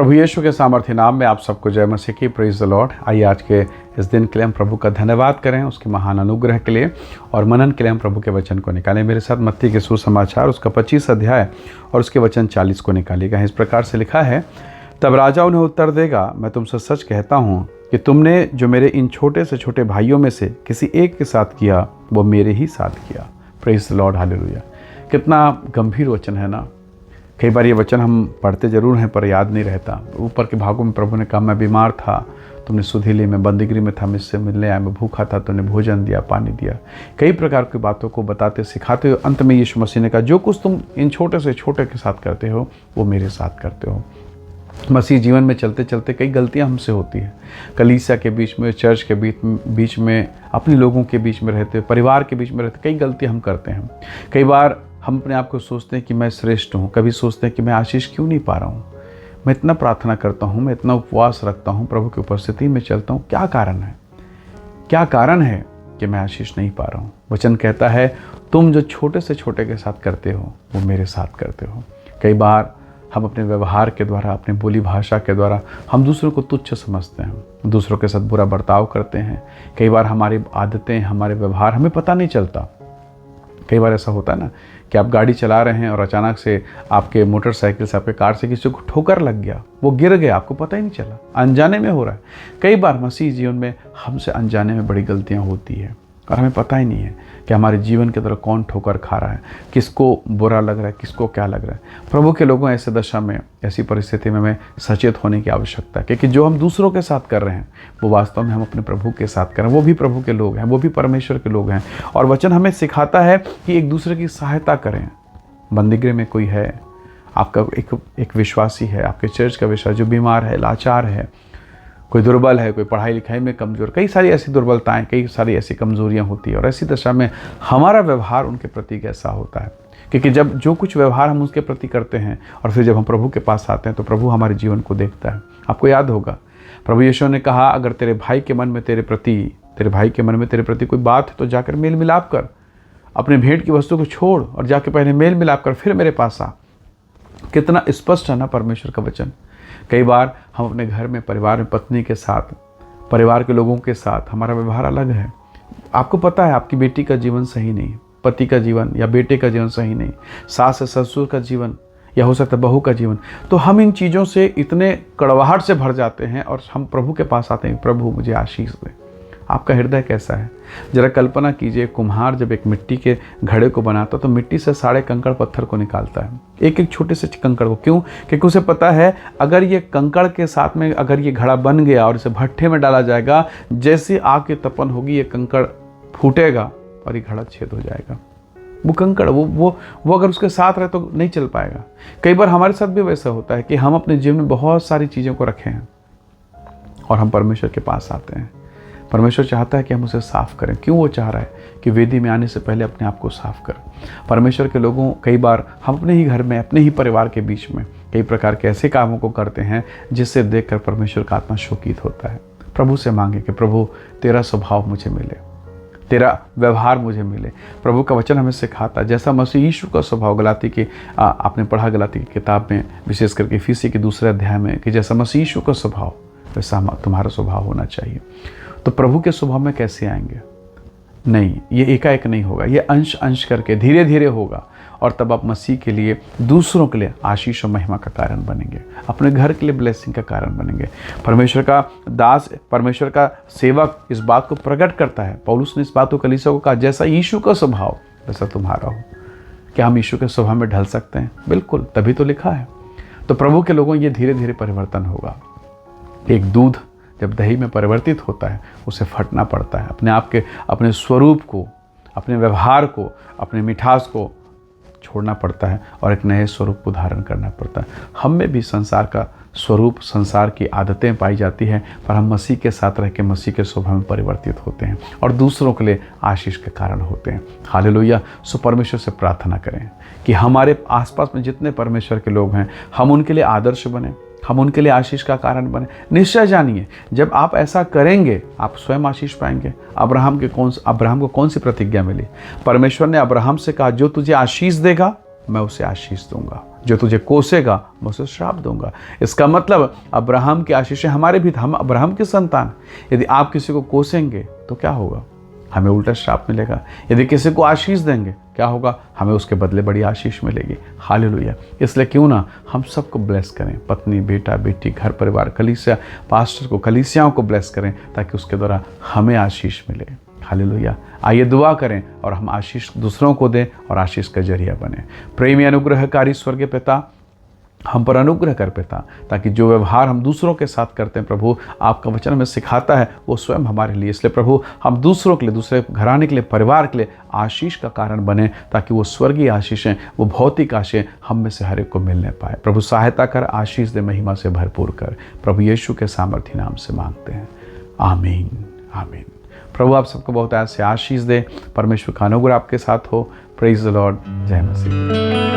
प्रभु यीशु के सामर्थ्य नाम में आप सबको जय मसीह की। Praise the Lord. आइए आज के इस दिन के लिए हम प्रभु का धन्यवाद करें, उसके महान अनुग्रह के लिए और मनन के लिए हम प्रभु के वचन को निकालें। मेरे साथ मत्ती के सुसमाचार उसका 25 अध्याय और उसके वचन 40 को निकालिएगा। इस प्रकार से लिखा है, तब राजा उन्हें उत्तर देगा, मैं तुमसे सच कहता हूँ कि तुमने जो मेरे इन छोटे से छोटे भाइयों में से किसी एक के साथ किया, वो मेरे ही साथ किया। Praise the Lord, hallelujah. कितना गंभीर वचन है ना। कई बार ये वचन हम पढ़ते ज़रूर हैं पर याद नहीं रहता। ऊपर के भागों में प्रभु ने कहा, मैं बीमार था, तुमने सुधि ली, मैं बंदीगृह में था, मुझसे मिलने आया, मैं भूखा था, तुमने भोजन दिया, पानी दिया। कई प्रकार की बातों को बताते सिखाते हो। अंत में यीशु मसीह ने कहा, जो कुछ तुम इन छोटे से छोटे के साथ करते हो वो मेरे साथ करते हो। मसीह जीवन में चलते चलते कई गलतियां हमसे होती हैं। कलीसिया के बीच में, चर्च के बीच में, अपने लोगों के बीच में रहते, परिवार के बीच में रहते, कई गलतियां हम करते हैं। कई बार हम अपने आप को सोचते हैं कि मैं श्रेष्ठ हूँ, कभी सोचते हैं कि मैं आशीष क्यों नहीं पा रहा हूँ। मैं इतना प्रार्थना करता हूँ, मैं इतना उपवास रखता हूँ, प्रभु की उपस्थिति में चलता हूँ, क्या कारण है? क्या कारण है कि मैं आशीष नहीं पा रहा हूँ? वचन कहता है, तुम जो छोटे से छोटे के साथ करते हो वो मेरे साथ करते हो। कई बार हम अपने व्यवहार के द्वारा, अपने बोली भाषा के द्वारा हम दूसरों को तुच्छ समझते हैं, दूसरों के साथ बुरा बर्ताव करते हैं। कई बार हमारी आदतें, हमारे व्यवहार हमें पता नहीं चलता। कई बार ऐसा होता है ना कि आप गाड़ी चला रहे हैं और अचानक से आपके मोटरसाइकिल से, आपके कार से किसी को ठोकर लग गया, वो गिर गया, आपको पता ही नहीं चला, अनजाने में हो रहा है। कई बार मसीह जीवन में हमसे अनजाने में बड़ी गलतियां होती है और हमें पता ही नहीं है कि हमारे जीवन के तरफ कौन ठोकर खा रहा है, किसको बुरा लग रहा है, किसको क्या लग रहा है। प्रभु के लोगों ऐसे दशा में, ऐसी परिस्थिति में हमें सचेत होने की आवश्यकता है, क्योंकि जो हम दूसरों के साथ कर रहे हैं वो वास्तव में हम अपने प्रभु के साथ कर रहे हैं। वो भी प्रभु के लोग हैं, वो भी परमेश्वर के लोग हैं। और वचन हमें सिखाता है कि एक दूसरे की सहायता करें। बंदीगृह में कोई है, आपका एक विश्वासी है, आपके चर्च का विश्वास जो बीमार है, लाचार है, कोई दुर्बल है, कोई पढ़ाई लिखाई में कमज़ोर, कई सारी ऐसी दुर्बलताएं, कई सारी ऐसी कमज़ोरियां होती है। और ऐसी दशा में हमारा व्यवहार उनके प्रति कैसा होता है? क्योंकि जब जो कुछ व्यवहार हम उसके प्रति करते हैं और फिर जब हम प्रभु के पास आते हैं तो प्रभु हमारे जीवन को देखता है। आपको याद होगा, प्रभु यीशु ने कहा, अगर तेरे भाई के मन में तेरे प्रति कोई बात है तो जाकर मेल मिलाप कर, अपने भेंट की वस्तु को छोड़ और जाके पहले मेल मिलाप कर, फिर मेरे पास आ। कितना स्पष्ट है ना परमेश्वर का वचन। कई बार हम अपने घर में, परिवार में, पत्नी के साथ, परिवार के लोगों के साथ हमारा व्यवहार अलग है। आपको पता है आपकी बेटी का जीवन सही नहीं, पति का जीवन या बेटे का जीवन सही नहीं, सास ससुर का जीवन या हो सकता है बहू का जीवन। तो हम इन चीज़ों से इतने कड़वाहट से भर जाते हैं और हम प्रभु के पास आते हैं, प्रभु मुझे आशीष दे। आपका हृदय कैसा है? जरा कल्पना कीजिए, कुम्हार जब एक मिट्टी के घड़े को बनाता तो मिट्टी से सारे कंकड़ पत्थर को निकालता है, एक एक छोटे से कंकड़ को। क्यों? क्योंकि उसे पता है अगर ये कंकड़ के साथ में अगर ये घड़ा बन गया और इसे भट्ठे में डाला जाएगा, जैसे आग की तपन होगी ये कंकड़ फूटेगा और ये घड़ा छेद हो जाएगा। वो कंकड़ वो अगर उसके साथ रहे तो नहीं चल पाएगा। कई बार हमारे साथ भी वैसा होता है कि हम अपने जीवन में बहुत सारी चीज़ों को रखे हैं और हम परमेश्वर के पास आते हैं। परमेश्वर चाहता है कि हम उसे साफ़ करें। क्यों वो चाह रहा है? कि वेदी में आने से पहले अपने आप को साफ़ करें। परमेश्वर के लोगों, कई बार हम अपने ही घर में, अपने ही परिवार के बीच में कई प्रकार के ऐसे कामों को करते हैं जिससे देखकर परमेश्वर का आत्मा शोकित होता है। प्रभु से मांगे कि प्रभु तेरा स्वभाव मुझे मिले, तेरा व्यवहार मुझे मिले। प्रभु का वचन हमें सिखाता है जैसा मसीह यीशु का स्वभाव, गलाती की आपने पढ़ा गलाती की किताब में, विशेष करके इफिसी के 2 अध्याय में, कि जैसा मसीह यीशु का स्वभाव वैसा तुम्हारा स्वभाव होना चाहिए। तो प्रभु के स्वभाव में कैसे आएंगे? नहीं, ये एकाएक नहीं होगा, ये अंश अंश करके धीरे धीरे होगा। और तब आप मसीह के लिए, दूसरों के लिए आशीष और महिमा का कारण बनेंगे, अपने घर के लिए ब्लेसिंग का कारण बनेंगे। परमेश्वर का दास, परमेश्वर का सेवक इस बात को प्रकट करता है। पौलुस ने इस बात को कलीसिया को कहा, जैसा यीशु का स्वभाव वैसा तुम्हारा हो। क्या हम यीशु के स्वभाव में ढल सकते हैं? बिल्कुल, तभी तो लिखा है। तो प्रभु के लोगों, ये धीरे धीरे परिवर्तन होगा। एक दूध जब दही में परिवर्तित होता है उसे फटना पड़ता है, अपने आप के, अपने स्वरूप को, अपने व्यवहार को, अपने मिठास को छोड़ना पड़ता है और एक नए स्वरूप को धारण करना पड़ता है। हम में भी संसार का स्वरूप, संसार की आदतें पाई जाती हैं, पर हम मसीह के साथ रह के मसीह के स्वभाव में परिवर्तित होते हैं और दूसरों के लिए आशीष के कारण होते हैं। हालेलुया। सो परमेश्वर से प्रार्थना करें कि हमारे आसपास में जितने परमेश्वर के लोग हैं, हम उनके लिए आदर्श बने, हम उनके लिए आशीष का कारण बने। निश्चय जानिए, जब आप ऐसा करेंगे आप स्वयं आशीष पाएंगे। अब्राहम को कौन सी प्रतिज्ञा मिली? परमेश्वर ने अब्राहम से कहा, जो तुझे आशीष देगा मैं उसे आशीष दूंगा, जो तुझे कोसेगा मैं उसे श्राप दूंगा। इसका मतलब अब्राहम की आशीषें हमारे भी, हम अब्राहम की संतान। यदि आप किसी को कोसेंगे तो क्या होगा? हमें उल्टा श्राप मिलेगा। यदि किसी को आशीष देंगे क्या होगा? हमें उसके बदले बड़ी आशीष मिलेगी। हालेलुया। इसलिए क्यों ना हम सबको ब्लेस करें, पत्नी, बेटा, बेटी, घर परिवार, कलीसिया, पास्टर को, कलीसियाओं को ब्लेस करें, ताकि उसके द्वारा हमें आशीष मिले। हालेलुया। आइए दुआ करें और हम आशीष दूसरों को दें और आशीष का जरिया बने। प्रेमी अनुग्रहकारी स्वर्गीय पिता, हम पर अनुग्रह कर पिता, ताकि जो व्यवहार हम दूसरों के साथ करते हैं प्रभु, आपका वचन हमें सिखाता है, वो स्वयं हमारे लिए। इसलिए प्रभु हम दूसरों के लिए, दूसरे घराने के लिए, परिवार के लिए आशीष का कारण बने, ताकि वो स्वर्गीय आशीषें, वो भौतिक आशीषें हम में से हर एक को मिलने पाए। प्रभु सहायता कर, आशीष दे, महिमा से भरपूर कर। प्रभु यीशु के सामर्थी नाम से मांगते हैं, आमीन, आमीन। प्रभु आप सबको बहुत ऐसे आशीष दे। परमेश्वर का अनुग्रह आपके साथ हो। Praise the Lord. जय मसीह।